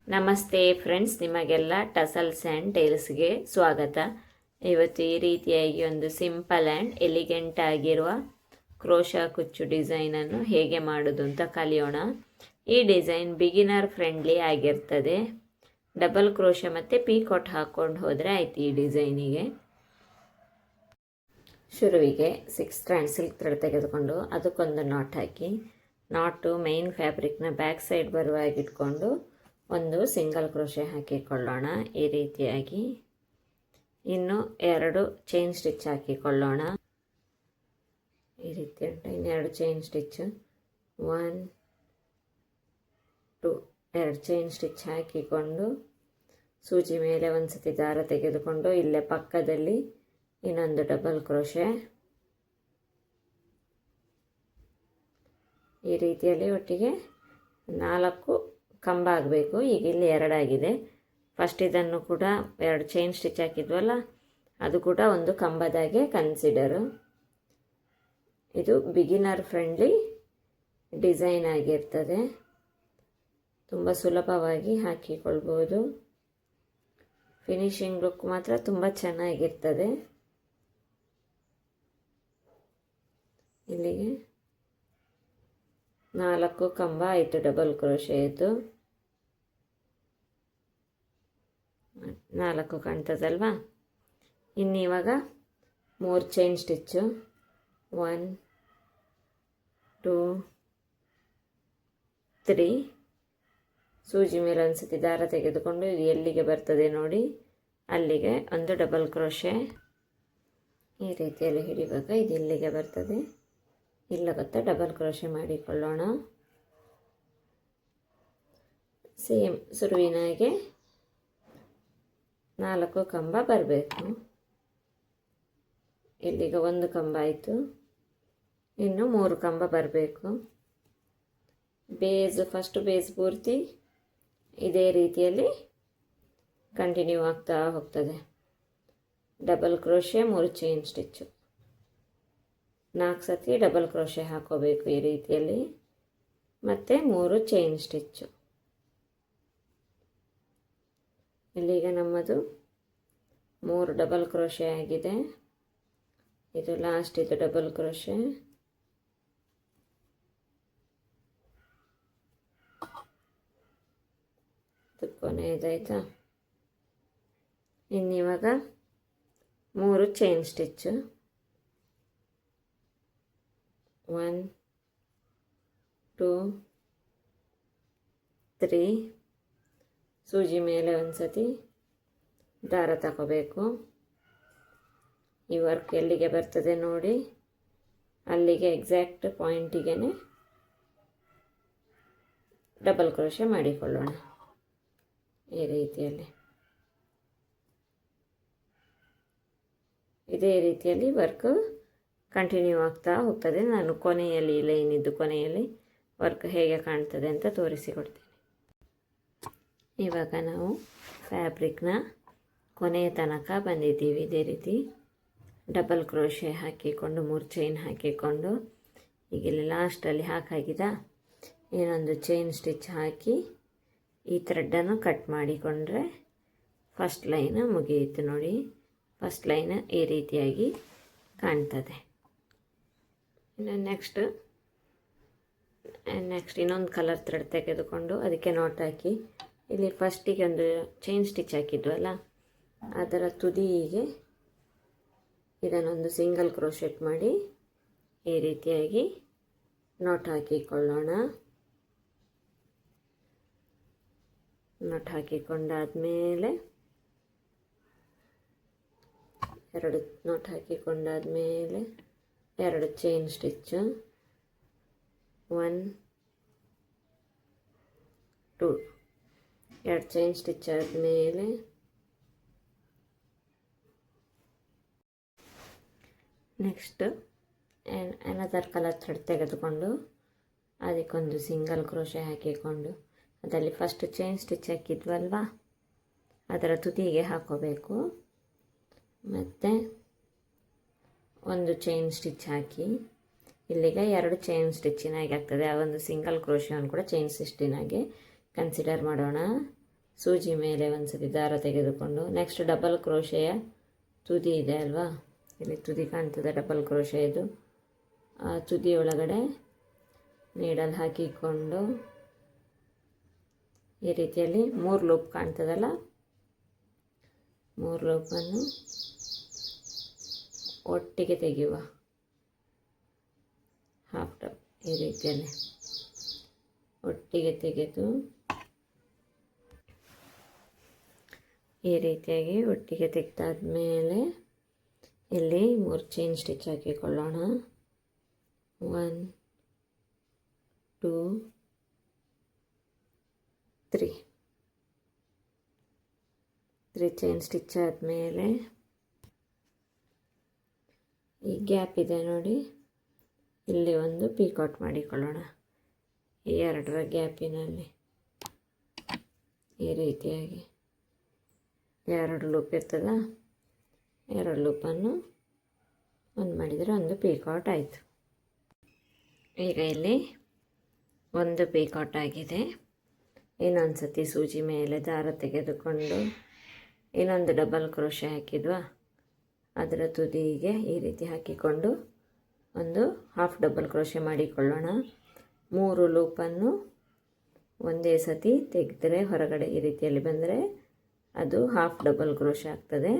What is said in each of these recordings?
ನಮಸ್ತೆ ಫ್ರೆಂಡ್ಸ್, ನಿಮಗೆಲ್ಲ tussles and ಟೇಲ್ಸ್ಗೆ ಸ್ವಾಗತ. ಇವತ್ತು ಈ ರೀತಿಯಾಗಿ ಒಂದು ಸಿಂಪಲ್ ಆ್ಯಂಡ್ ಎಲಿಗೆಂಟ್ ಆಗಿರುವ ಕ್ರೋಶಾ ಕುಚ್ಚು ಡಿಸೈನನ್ನು ಹೇಗೆ ಮಾಡೋದು ಅಂತ ಕಲಿಯೋಣ. ಈ ಡಿಸೈನ್ ಬಿಗಿನರ್ ಫ್ರೆಂಡ್ಲಿ ಆಗಿರ್ತದೆ. ಡಬಲ್ ಕ್ರೋಶ ಮತ್ತು ಪೀಕಾಟ್ ಹಾಕ್ಕೊಂಡು ಹೋದರೆ ಆಯ್ತು. ಈ ಡಿಸೈನಿಗೆ ಶುರುವಿಗೆ 6 ಸ್ಟ್ರ್ಯಾಂಡ್ ಸಿಲ್ಕ್ ಥ್ರೆಡ್ ತೆಗೆದುಕೊಂಡು ಅದಕ್ಕೊಂದು ನಾಟ್ ಹಾಕಿ, ನಾಟು ಮೇನ್ ಫ್ಯಾಬ್ರಿಕ್ನ ಬ್ಯಾಕ್ ಸೈಡ್ ಬರುವಾಗಿಟ್ಕೊಂಡು ಒಂದು ಸಿಂಗಲ್ ಕ್ರೋಶೆ ಹಾಕಿಕೊಳ್ಳೋಣ. ಈ ರೀತಿಯಾಗಿ ಇನ್ನು 2 ಚೈನ್ ಸ್ಟಿಚ್ ಹಾಕಿಕೊಳ್ಳೋಣ. ಈ ರೀತಿ ಉಂಟು. ಇನ್ನೆರಡು ಚೈನ್ ಸ್ಟಿಚ್, 1 2 2 ಚೈನ್ ಸ್ಟಿಚ್ ಹಾಕಿಕೊಂಡು ಸೂಜಿ ಮೇಲೆ ಒಂದು ಸತಿ ದಾರ ತೆಗೆದುಕೊಂಡು ಇಲ್ಲೇ ಪಕ್ಕದಲ್ಲಿ ಇನ್ನೊಂದು ಡಬಲ್ ಕ್ರೋಶೆ. ಈ ರೀತಿಯಲ್ಲಿ ಒಟ್ಟಿಗೆ 4 ಕಂಬ ಆಗಬೇಕು. ಈಗ ಇಲ್ಲಿ 2 ಆಗಿದೆ. ಫಸ್ಟ್ ಇದನ್ನು ಕೂಡ 2 ಚೈನ್ ಸ್ಟಿಚ್ ಹಾಕಿದ್ವಲ್ಲ, ಅದು ಕೂಡ ಒಂದು ಕಂಬದಾಗೆ ಕನ್ಸಿಡರು. ಇದು ಬಿಗಿನರ್ ಫ್ರೆಂಡ್ಲಿ ಡಿಸೈನ್ ಆಗಿರ್ತದೆ. ತುಂಬ ಸುಲಭವಾಗಿ ಹಾಕಿಕೊಳ್ಬೋದು. ಫಿನಿಶಿಂಗ್ ಲುಕ್ ಮಾತ್ರ ತುಂಬ ಚೆನ್ನಾಗಿರ್ತದೆ. ಇಲ್ಲಿಗೆ 4 ಕಂಬ ಆಯಿತು ಡಬಲ್ ಕ್ರೋಶೆಯದ್ದು. 4 ಕಾಣ್ತದಲ್ವಾ. ಇನ್ನಿವಾಗ 3 ಚೈನ್ ಸ್ಟಿಚ್ಚು, 1 2 3 ಸೂಜಿ ಮೇಲೆ ಒಂದು ಸತಿ ದಾರ ತೆಗೆದುಕೊಂಡು ಇದು ಎಲ್ಲಿಗೆ ಬರ್ತದೆ ನೋಡಿ ಅಲ್ಲಿಗೆ ಒಂದು ಡಬಲ್ ಕ್ರೋಶೆ. ಈ ರೀತಿಯಲ್ಲಿ ಹಿಡಿವಾಗ ಇದು ಇಲ್ಲಿಗೆ ಬರ್ತದೆ. ಇಲ್ಲ ಗೊತ್ತಾ, ಡಬಲ್ ಕ್ರೋಶೆ ಮಾಡಿಕೊಳ್ಳೋಣ. ಸೇಮ್ ಸುರುವಿನಾಗೆ 4 ಕಂಬ ಬರಬೇಕು. ಇಲ್ಲಿಗ 1 ಕಂಬ ಆಯಿತು. ಇನ್ನು 3 ಕಂಬ ಬರಬೇಕು. ಫಸ್ಟ್ ಬೇಸ್ ಪೂರ್ತಿ ಇದೇ ರೀತಿಯಲ್ಲಿ ಕಂಟಿನ್ಯೂ ಆಗ್ತಾ ಹೋಗ್ತದೆ. ಡಬಲ್ ಕ್ರೋಶೆ, 3 ಚೈನ್ ಸ್ಟಿಚ್ಚು, 4 ಸತಿ ಡಬಲ್ ಕ್ರೋಶೆ ಹಾಕೋಬೇಕು ಈ ರೀತಿಯಲ್ಲಿ, ಮತ್ತು 3 ಚೈನ್ ಸ್ಟಿಚ್ಚು. ಇಲ್ಲಿಗ ನಮ್ಮದು 3 ಡಬಲ್ ಕ್ರೋಶೆ ಆಗಿದೆ. ಇದು ಲಾಸ್ಟ್, ಇದು ಡಬಲ್ ಕ್ರೋಶೆ. ಇದು ಕೊನೆಯದಾಯ್ತಾ. ಇನ್ನಿವಾಗ 3 ಚೈನ್ ಸ್ಟಿಚ್ಚು, 1 2 3 ಸೂಜಿ ಮೇಲೆ ಒಂದು ಸತಿ ದಾರ ತಗೋಬೇಕು. ಈ ವರ್ಕ್ ಎಲ್ಲಿಗೆ ಬರ್ತದೆ ನೋಡಿ ಅಲ್ಲಿಗೆ ಎಕ್ಸಾಕ್ಟ್ ಪಾಯಿಂಟಿಗೆ ಡಬಲ್ ಕ್ರೋಶೆ ಮಾಡಿಕೊಳ್ಳೋಣ. ಈ ರೀತಿಯಲ್ಲಿ ಇದೇ ರೀತಿಯಲ್ಲಿ ವರ್ಕ್ ಕಂಟಿನ್ಯೂ ಆಗ್ತಾ ಹೋಗ್ತದೆ. ನಾನು ಕೊನೆಯಲ್ಲಿ ಲೈನಿದ್ದು ಕೊನೆಯಲ್ಲಿ ವರ್ಕ್ ಹೇಗೆ ಕಾಣ್ತದೆ ಅಂತ ತೋರಿಸಿಕೊಡ್ತೀನಿ. ಇವಾಗ ನಾವು ಫ್ಯಾಬ್ರಿಕ್ನ ಕೊನೆಯ ತನಕ ಬಂದಿದ್ದೀವಿ. ಇದೇ ರೀತಿ ಡಬಲ್ ಕ್ರೋಶೆ ಹಾಕಿಕೊಂಡು 3 ಚೈನ್ ಹಾಕಿಕೊಂಡು ಈಗ ಇಲ್ಲಿ ಲಾಸ್ಟಲ್ಲಿ ಹಾಕಾಗಿದ ಇನ್ನೊಂದು ಚೈನ್ ಸ್ಟಿಚ್ ಹಾಕಿ ಈ ಥ್ರೆಡ್ಡನ್ನು ಕಟ್ ಮಾಡಿಕೊಂಡ್ರೆ ಫಸ್ಟ್ ಲೈನ್ ಮುಗಿಯಿತು ನೋಡಿ. ಫಸ್ಟ್ ಲೈನ್ ಈ ರೀತಿಯಾಗಿ ಕಾಣ್ತದೆ. ಇನ್ನು ನೆಕ್ಸ್ಟ್ ಇನ್ನೊಂದು ಕಲರ್ ಥ್ರೆಡ್ ತೆಗೆದುಕೊಂಡು ಅದಕ್ಕೆ ನಾಟ್ ಹಾಕಿ ಇಲ್ಲಿ ಫಸ್ಟಿಗೆ ಒಂದು ಚೈನ್ ಸ್ಟಿಚ್ ಹಾಕಿದ್ವಲ್ಲ ಅದರ ತುದಿಗೆ ಇದನ್ನೊಂದು ಸಿಂಗಲ್ ಕ್ರೋಶೆಟ್ ಮಾಡಿ ಈ ರೀತಿಯಾಗಿ ನಾಟ್ ಹಾಕಿಕೊಳ್ಳೋಣ. ನಾಟ್ ಹಾಕಿಕೊಂಡಾದಮೇಲೆ 2 ನಾಟ್ ಹಾಕಿಕೊಂಡಾದಮೇಲೆ 2 ಚೈನ್ ಸ್ಟಿಚ್ಚು, 1 2 2 ಚೈನ್ ಸ್ಟಿಚ್ ಆದಮೇಲೆ ನೆಕ್ಸ್ಟ್ ಅನದರ್ ಕಲರ್ ಥ್ರೆಡ್ ತೆಗೆದುಕೊಂಡು ಅದಕ್ಕೊಂದು ಸಿಂಗಲ್ ಕ್ರೋಶೆ ಹಾಕಿಕೊಂಡು ಅದರಲ್ಲಿ ಫಸ್ಟ್ ಚೈನ್ ಸ್ಟಿಚ್ ಹಾಕಿದ್ವಲ್ವ ಅದರ ತುದಿಗೆ ಹಾಕೋಬೇಕು. ಮತ್ತು ಒಂದು ಚೈನ್ ಸ್ಟಿಚ್ ಹಾಕಿ ಇಲ್ಲಿಗೆ 2 ಚೈನ್ ಸ್ಟಿಚ್ಚಿನಾಗೆ ಆಗ್ತದೆ. ಆ ಒಂದು ಸಿಂಗಲ್ ಕ್ರೋಶೆಯನ್ನು ಕೂಡ ಚೈನ್ ಸ್ಟಿಚ್ಚಿನಾಗೆ ಕನ್ಸಿಡರ್ ಮಾಡೋಣ. ಸೂಜಿ ಮೇಲೆ ಒಂದು ಸತಿ ದಾರ ತೆಗೆದುಕೊಂಡು ನೆಕ್ಸ್ಟ್ ಡಬಲ್ ಕ್ರೋಶೆಯ ತುದಿ ಇದೆ ಅಲ್ವಾ, ಇಲ್ಲಿ ತುದಿ ಕಾಣ್ತದೆ ಡಬಲ್ ಕ್ರೋಶೆಯದು. ಆ ತುದಿ ಒಳಗಡೆ ನೀಡಲ್ ಹಾಕಿಕೊಂಡು ಈ ರೀತಿಯಲ್ಲಿ 3 ಲೂಪ್ ಕಾಣ್ತದಲ್ಲ, 3 ಲೂಪನ್ನು ಒಟ್ಟಿಗೆ ತೆಗೆಯುವ. ಹಾಫ್ ಡಬ್ ಈ ರೀತಿಯಲ್ಲಿ ಒಟ್ಟಿಗೆ ತೆಗೆದು ಈ ರೀತಿಯಾಗಿ ಒಟ್ಟಿಗೆ ತೆಗೆದಾದ್ಮೇಲೆ ಇಲ್ಲಿ 3 ಚೈನ್ ಸ್ಟಿಚ್ ಹಾಕಿಕೊಳ್ಳೋಣ. 1 2 3 ಚೈನ್ ಸ್ಟಿಚ್ ಆದಮೇಲೆ ಈ ಗ್ಯಾಪ್ ಇದೆ ನೋಡಿ, ಇಲ್ಲಿ ಒಂದು ಪೀಕಾಟ್ ಮಾಡಿಕೊಳ್ಳೋಣ. ಈ 2ರ ಗ್ಯಾಪಿನಲ್ಲಿ ಈ ರೀತಿಯಾಗಿ 2 ಲೂಪ್ ಇರ್ತದ, 2 ಲೂಪನ್ನು ಒಂದು ಮಾಡಿದರೆ ಒಂದು ಪೀಕಾಟ್ ಆಯಿತು. ಈಗ ಇಲ್ಲಿ ಒಂದು ಪೀಕಾಟ್ ಆಗಿದೆ. ಇನ್ನೊಂದು ಸತಿ ಸೂಜಿ ಮೇಲೆ ದಾರ ತೆಗೆದುಕೊಂಡು ಇನ್ನೊಂದು ಡಬಲ್ ಕ್ರೋಶೆ ಹಾಕಿದ್ವಾ, ಅದರ ತುದಿಗೆ ಈ ರೀತಿ ಹಾಕಿಕೊಂಡು ಒಂದು ಹಾಫ್ ಡಬಲ್ ಕ್ರೋಶೆ ಮಾಡಿಕೊಳ್ಳೋಣ. 3 ಲೂಪನ್ನು ಒಂದೇ ಸತಿ ತೆಗೆದರೆ ಹೊರಗಡೆ ಈ ರೀತಿಯಲ್ಲಿ ಬಂದರೆ ಅದು ಹಾಫ್ ಡಬಲ್ ಕ್ರೋಶೆ ಆಗ್ತದೆ.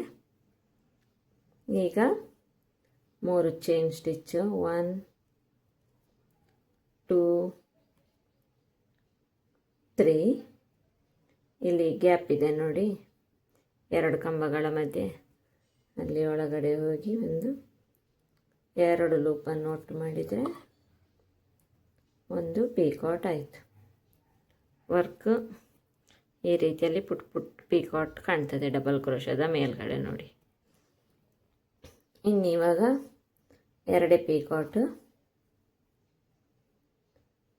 ಈಗ 3 ಚೈನ್ ಸ್ಟಿಚ್ಚು 1 2 3 ಇಲ್ಲಿ ಗ್ಯಾಪ್ ಇದೆ ನೋಡಿ, 2 ಕಂಬಗಳ ಮಧ್ಯೆ, ಅಲ್ಲಿ ಒಳಗಡೆ ಹೋಗಿ ಒಂದು 2 ಲೂಪನ್ನು ಒಟ್ಟು ಮಾಡಿದರೆ ಒಂದು ಪೀಕಾಟ್ ಆಯಿತು. ವರ್ಕ್ ಈ ರೀತಿಯಲ್ಲಿ ಪುಟ್ ಪೀಕಾಟ್ ಕಾಣ್ತದೆ ಡಬಲ್ ಕ್ರೋಶದ ಮೇಲ್ಗಡೆ ನೋಡಿ. ಇನ್ನು ಇವಾಗ 2 ಪೀಕಾಟ್,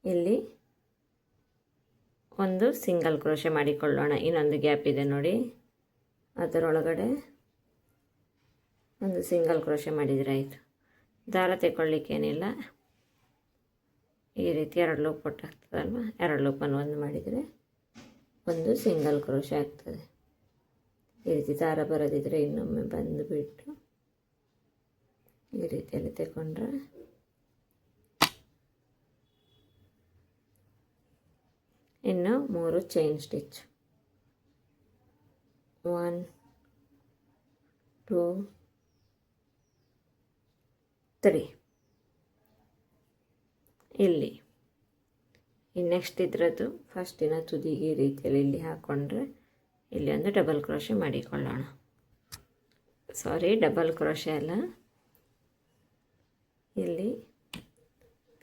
ಇಲ್ಲಿ ಒಂದು ಸಿಂಗಲ್ ಕ್ರೋಶೆ ಮಾಡಿಕೊಳ್ಳೋಣ. ಇನ್ನೊಂದು ಗ್ಯಾಪ್ ಇದೆ ನೋಡಿ, ಅದರೊಳಗಡೆ ಒಂದು ಸಿಂಗಲ್ ಕ್ರೋಶೆ ಮಾಡಿದರೆ ಆಯಿತು. ದಾರ ತೆಗೊಳ್ಳಿಕ್ಕೇನಿಲ್ಲ, ಈ ರೀತಿ 2 ಲೂಪ್ ಒಟ್ಟಾಗ್ತದಲ್ವ, 2 ಲೂಪನ್ನು ಒಂದು ಮಾಡಿದರೆ ಒಂದು ಸಿಂಗಲ್ ಕ್ರೋಶೆ ಆಗ್ತದೆ. ಈ ರೀತಿ ದಾರ ಬರೋದಿದ್ರೆ ಇನ್ನೊಮ್ಮೆ ಬಂದುಬಿಟ್ಟು ಈ ರೀತಿಯಲ್ಲಿ ತಗೊಂಡ್ರೆ ಇನ್ನು 3 ಚೈನ್ ಸ್ಟಿಚ್ 1 2 3 ಇಲ್ಲಿ ನೆಕ್ಸ್ಟ್ ಇದರದ್ದು ಫಸ್ಟಿನ ತುದಿಗೆ ಈ ರೀತಿಯಲ್ಲಿ ಇಲ್ಲಿ ಹಾಕ್ಕೊಂಡ್ರೆ ಇಲ್ಲಿ ಒಂದು ಡಬಲ್ ಕ್ರೋಶೆ ಮಾಡಿಕೊಳ್ಳೋಣ. ಸಾರಿ, ಡಬಲ್ ಕ್ರೋಶೆ ಅಲ್ಲ, ಇಲ್ಲಿ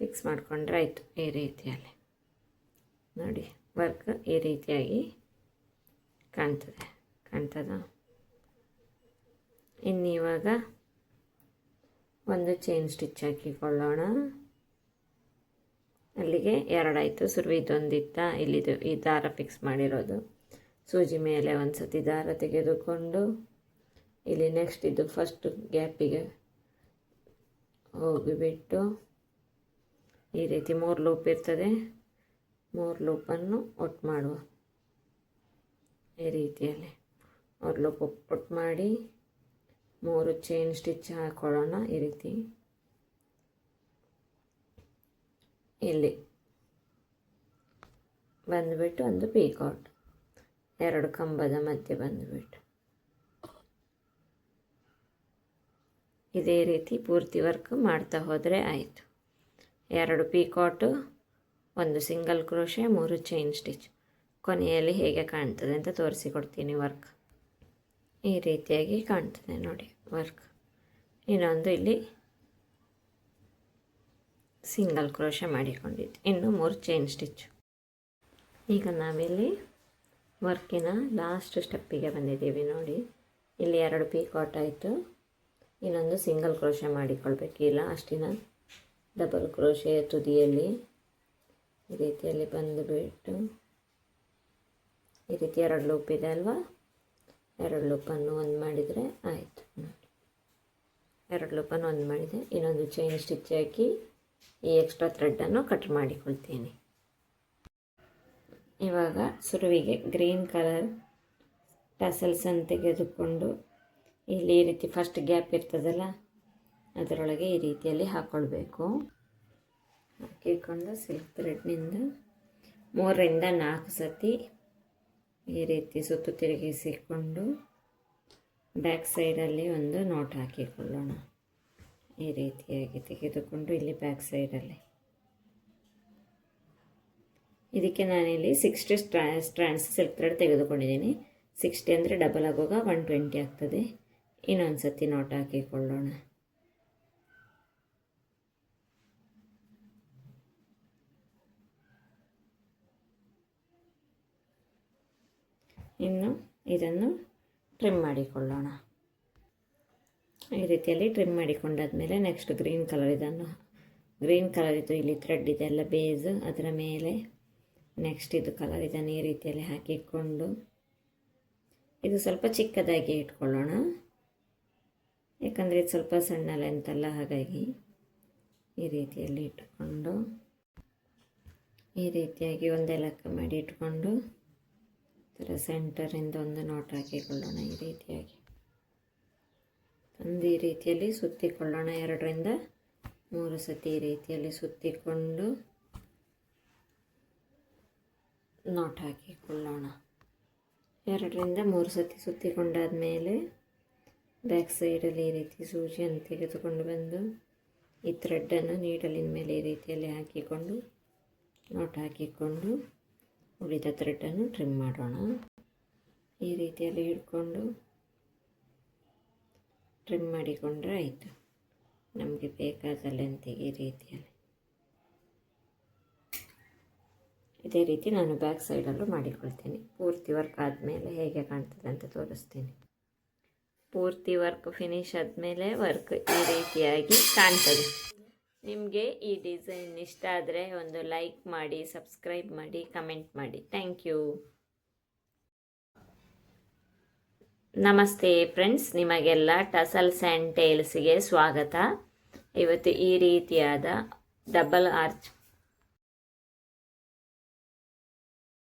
ಫಿಕ್ಸ್ ಮಾಡಿಕೊಂಡ್ರೆ ಆಯಿತು. ಈ ರೀತಿಯಲ್ಲಿ ನೋಡಿ ವರ್ಕ್ ಈ ರೀತಿಯಾಗಿ ಕಾಣ್ತದ. ಇನ್ನು ಇವಾಗ ಒಂದು ಚೈನ್ ಸ್ಟಿಚ್ ಹಾಕಿಕೊಳ್ಳೋಣ. ಅಲ್ಲಿಗೆ 2 ಆಯಿತು. ಸುರುವಿದೊಂದಿತ್ತ, ಇಲ್ಲಿದು ಈ ದಾರ ಫಿಕ್ಸ್ ಮಾಡಿರೋದು. ಸೂಜಿ ಮೇಲೆ ಒಂದು ಸತಿ ದಾರ ತೆಗೆದುಕೊಂಡು ಇಲ್ಲಿ ನೆಕ್ಸ್ಟ್ ಇದು ಫಸ್ಟ್ ಗ್ಯಾಪಿಗೆ ಹೋಗಿಬಿಟ್ಟು ಈ ರೀತಿ 3 ಲೂಪ್ ಇರ್ತದೆ, 3 ಲೂಪನ್ನು ಒಟ್ಟು ಮಾಡುವ. ಈ ರೀತಿಯಲ್ಲಿ 3 ಲೂಪ್ ಒಟ್ಟು ಮಾಡಿ 3 ಚೈನ್ ಸ್ಟಿಚ್ ಹಾಕೊಳ್ಳೋಣ. ಈ ರೀತಿ ಇಲ್ಲಿ ಬಂದುಬಿಟ್ಟು ಒಂದು ಪೀಕಾಟ್ 2 ಕಂಬದ ಮಧ್ಯೆ ಬಂದುಬಿಟ್ಟು ಇದೇ ರೀತಿ ಪೂರ್ತಿ ವರ್ಕ್ ಮಾಡ್ತಾ ಹೋದರೆ ಆಯಿತು. 2 ಪೀಕಾಟು, ಒಂದು ಸಿಂಗಲ್ ಕ್ರೋಶೆ, 3 ಚೈನ್ ಸ್ಟಿಚ್. ಕೊನೆಯಲ್ಲಿ ಹೇಗೆ ಕಾಣ್ತದೆ ಅಂತ ತೋರಿಸಿಕೊಡ್ತೀನಿ. ವರ್ಕ್ ಈ ರೀತಿಯಾಗಿ ಕಾಣ್ತದೆ ನೋಡಿ ವರ್ಕ್. ಇನ್ನೊಂದು ಇಲ್ಲಿ ಸಿಂಗಲ್ ಕ್ರೋಶೆ ಮಾಡಿಕೊಂಡಿದ್ದು, ಇನ್ನು 3 ಚೈನ್ ಸ್ಟಿಚ್. ಈಗ ನಾವಿಲ್ಲಿ ವರ್ಕಿನ ಲಾಸ್ಟ್ ಸ್ಟೆಪ್ಪಿಗೆ ಬಂದಿದ್ದೀವಿ ನೋಡಿ. ಇಲ್ಲಿ 2 ಪೀಕಾಟ್ ಆಯಿತು, ಇನ್ನೊಂದು ಸಿಂಗಲ್ ಕ್ರೋಶೆ ಮಾಡಿಕೊಳ್ಬೇಕು. ಈ ಲಾಸ್ಟಿನ ಡಬಲ್ ಕ್ರೋಶೆಯ ತುದಿಯಲ್ಲಿ ಈ ರೀತಿಯಲ್ಲಿ ಬಂದುಬಿಟ್ಟು ಈ ರೀತಿ 2 ಲೂಪ್ ಇದೆ ಅಲ್ವಾ, 2 ಲೂಪನ್ನು ಒಂದು ಮಾಡಿದರೆ ಆಯಿತು ನೋಡಿ. 2 ಲೂಪನ್ನು ಒಂದು ಮಾಡಿದೆ, ಇನ್ನೊಂದು ಚೈನ್ ಸ್ಟಿಚ್ ಹಾಕಿ ಈ ಎಕ್ಸ್ಟ್ರಾ ಥ್ರೆಡ್ಡನ್ನು ಕಟ್ ಮಾಡಿಕೊಳ್ತೀನಿ. ಇವಾಗ ಸುರುವಿಗೆ ಗ್ರೀನ್ ಕಲರ್ ಟಸಲ್ಸನ್ನು ತೆಗೆದುಕೊಂಡು ಇಲ್ಲಿ ಈ ರೀತಿ ಫಸ್ಟ್ ಗ್ಯಾಪ್ ಇರ್ತದಲ್ಲ ಅದರೊಳಗೆ ಈ ರೀತಿಯಲ್ಲಿ ಹಾಕ್ಕೊಳ್ಬೇಕು. ಹಾಕಿಕೊಂಡು ಸಿಲ್ಕ್ ಥ್ರೆಡ್ನಿಂದ 3ರಿಂದ 4 ಸತಿ ಈ ರೀತಿ ಸುತ್ತು ತಿರುಗಿಸಿಕೊಂಡು ಬ್ಯಾಕ್ ಸೈಡಲ್ಲಿ ಒಂದು ನೋಟ್ ಹಾಕಿಕೊಳ್ಳೋಣ. ಈ ರೀತಿಯಾಗಿ ತೆಗೆದುಕೊಂಡು ಇಲ್ಲಿ ಬ್ಯಾಕ್ ಸೈಡಲ್ಲಿ ಇದಕ್ಕೆ ನಾನಿಲ್ಲಿ 60 ಸ್ಟ್ರ್ಯಾಂಡ್ಸ್ ಸಿಲ್ಕ್ ಥ್ರೆಡ್ ತೆಗೆದುಕೊಂಡಿದ್ದೀನಿ. 60 ಅಂದರೆ ಡಬಲ್ ಆಗುವಾಗ 120 ಆಗ್ತದೆ. ಇನ್ನೊಂದು ಸತಿ ನೋಟ್ ಹಾಕಿಕೊಳ್ಳೋಣ. ಇನ್ನು ಇದನ್ನು ಟ್ರಿಮ್ ಮಾಡಿಕೊಳ್ಳೋಣ. ಈ ರೀತಿಯಲ್ಲಿ ಟ್ರಿಮ್ ಮಾಡಿಕೊಂಡಾದ್ಮೇಲೆ ನೆಕ್ಸ್ಟ್ ಗ್ರೀನ್ ಕಲರ್ ಇದು ಇಲ್ಲಿ ಥ್ರೆಡ್ ಇದೆಲ್ಲ ಬೇಸ್ ಅದರ ಮೇಲೆ ನೆಕ್ಸ್ಟ್ ಇದು ಕಲರ್ ಇದನ್ನು ಈ ರೀತಿಯಲ್ಲಿ ಹಾಕಿಕೊಂಡು ಇದು ಸ್ವಲ್ಪ ಚಿಕ್ಕದಾಗಿ ಇಟ್ಕೊಳ್ಳೋಣ, ಯಾಕಂದರೆ ಇದು ಸ್ವಲ್ಪ ಸಣ್ಣ ಲೆಂತಲ್ಲ, ಹಾಗಾಗಿ ಈ ರೀತಿಯಲ್ಲಿ ಇಟ್ಟುಕೊಂಡು ಈ ರೀತಿಯಾಗಿ ಒಂದೇ ಲೆಕ್ಕ ಮಾಡಿ ಇಟ್ಕೊಂಡು ಇದರ ಸೆಂಟರಿಂದ ಒಂದು ನೋಟ್ ಹಾಕಿಕೊಳ್ಳೋಣ. ಈ ರೀತಿಯಾಗಿ ಒಂದು ಈ ರೀತಿಯಲ್ಲಿ ಸುತ್ತಿಕೊಳ್ಳೋಣ. 2ರಿಂದ 3 ಸತಿ ಈ ರೀತಿಯಲ್ಲಿ ಸುತ್ತಿಕೊಂಡು ನೋಟ್ ಹಾಕಿಕೊಳ್ಳೋಣ. 2ರಿಂದ 3 ಸತಿ ಸುತ್ತಿಕೊಂಡಾದ ಮೇಲೆ ಬ್ಯಾಕ್ ಸೈಡಲ್ಲಿ ಈ ರೀತಿ ಸೂಜಿಯನ್ನು ತೆಗೆದುಕೊಂಡು ಬಂದು ಈ ಥ್ರೆಡ್ಡನ್ನು ನೀಡಲಿನ ಮೇಲೆ ಈ ರೀತಿಯಲ್ಲಿ ಹಾಕಿಕೊಂಡು ನೋಟ್ ಹಾಕಿಕೊಂಡು ಉಳಿದ ಥ್ರೆಡ್ಡನ್ನು ಟ್ರಿಮ್ ಮಾಡೋಣ. ಈ ರೀತಿಯಲ್ಲಿ ಹಿಡ್ಕೊಂಡು ಟ್ರಿಮ್ ಮಾಡಿಕೊಂಡ್ರೆ ಆಯಿತು. ನಮಗೆ ಬೇಕಾದ ಲೆಂತಿಗೆ ಈ ರೀತಿಯಲ್ಲಿ ಇದೇ ರೀತಿ ನಾನು ಬ್ಯಾಕ್ ಸೈಡಲ್ಲೂ ಮಾಡಿಕೊಳ್ತೀನಿ. ಪೂರ್ತಿ ವರ್ಕ್ ಆದಮೇಲೆ ಹೇಗೆ ಕಾಣ್ತದೆ ಅಂತ ತೋರಿಸ್ತೀನಿ. ಪೂರ್ತಿ ವರ್ಕ್ ಫಿನಿಶ್ ಆದಮೇಲೆ ವರ್ಕ್ ಈ ರೀತಿಯಾಗಿ ಕಾಣ್ತದೆ. ನಿಮಗೆ ಈ ಡಿಸೈನ್ ಇಷ್ಟ ಆದರೆ ಒಂದು ಲೈಕ್ ಮಾಡಿ, ಸಬ್ಸ್ಕ್ರೈಬ್ ಮಾಡಿ, ಕಮೆಂಟ್ ಮಾಡಿ. Thank you. ನಮಸ್ತೆ ಫ್ರೆಂಡ್ಸ್, ನಿಮಗೆಲ್ಲ ಟಸಲ್ಸ್ ಆ್ಯಂಡ್ ಟೇಲ್ಸ್ಗೆ ಸ್ವಾಗತ. ಇವತ್ತು ಈ ರೀತಿಯಾದ ಡಬಲ್ ಆರ್ಚ್